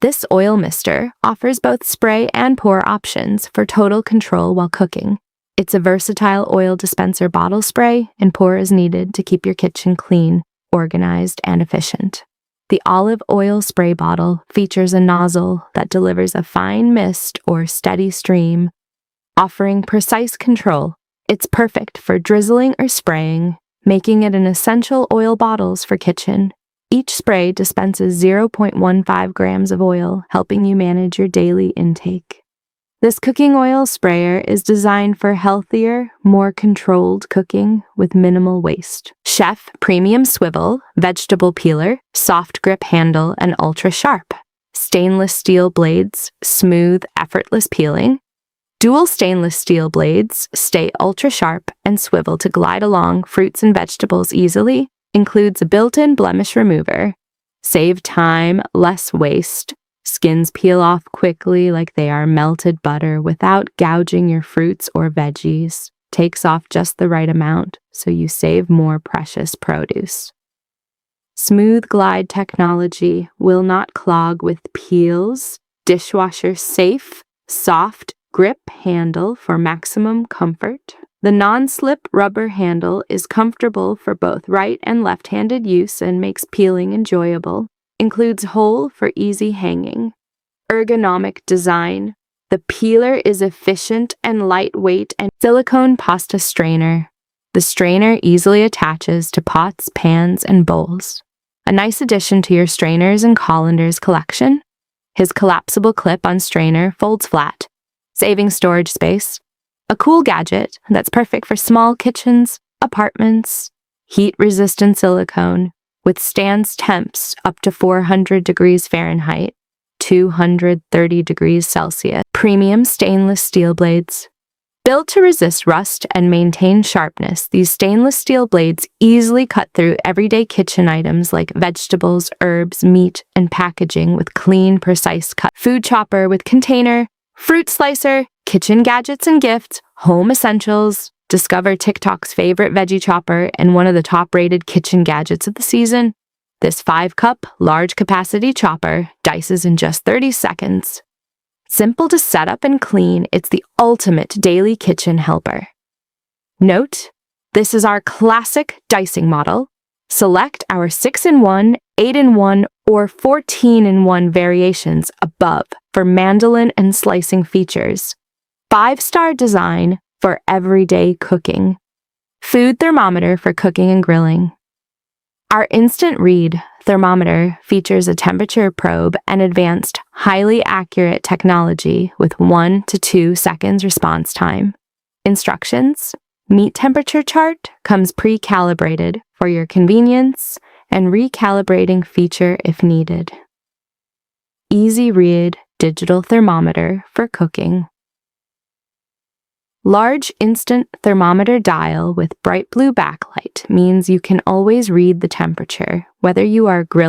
This oil mister offers both spray and pour options for total control while cooking. It's a versatile oil dispenser bottle spray and pour as needed to keep your kitchen clean, organized, and efficient. The olive oil spray bottle features a nozzle that delivers a fine mist or steady stream, offering precise control. It's perfect for drizzling or spraying, making it an essential oil bottles for kitchen. Each spray dispenses 0.15 grams of oil, helping you manage your daily intake. This cooking oil sprayer is designed for healthier, more controlled cooking with minimal waste. Chef Premium Swivel, vegetable peeler, soft grip handle, and ultra sharp. Stainless steel blades, smooth, effortless peeling. Dual stainless steel blades stay ultra sharp and swivel to glide along fruits and vegetables easily. Includes a built-in blemish remover. Save time, less waste. Skins peel off quickly like they are melted butter without gouging your fruits or veggies. Takes off just the right amount so you save more precious produce. Smooth glide technology will not clog with peels. Dishwasher safe, soft grip handle for maximum comfort. The non-slip rubber handle is comfortable for both right and left-handed use and makes peeling enjoyable. Includes hole for easy hanging. Ergonomic design. The peeler is efficient and lightweight and silicone pasta strainer. The strainer easily attaches to pots, pans, and bowls. A nice addition to your strainers and colanders collection. His collapsible clip-on strainer folds flat, saving storage space. A cool gadget that's perfect for small kitchens, apartments. Heat-resistant silicone withstands temps up to 400 degrees Fahrenheit, 230 degrees Celsius. Premium stainless steel blades. Built to resist rust and maintain sharpness, these stainless steel blades easily cut through everyday kitchen items like vegetables, herbs, meat, and packaging with clean, precise cut. Food chopper with container, fruit slicer, kitchen gadgets and gifts, home essentials. Discover TikTok's favorite veggie chopper and one of the top-rated kitchen gadgets of the season. This 5-cup, large-capacity chopper dices in just 30 seconds. Simple to set up and clean, it's the ultimate daily kitchen helper. Note, this is our classic dicing model. Select our 6-in-1, 8-in-1, or 14-in-1 variations above for mandolin and slicing features. 5-star design for everyday cooking. Food thermometer for cooking and grilling. Our instant read thermometer features a temperature probe and advanced, highly accurate technology with 1 to 2 seconds response time. Instructions. Meat temperature chart comes pre-calibrated for your convenience and recalibrating feature if needed. Easy read digital thermometer for cooking. Large instant thermometer dial with bright blue backlight means you can always read the temperature, whether you are grilling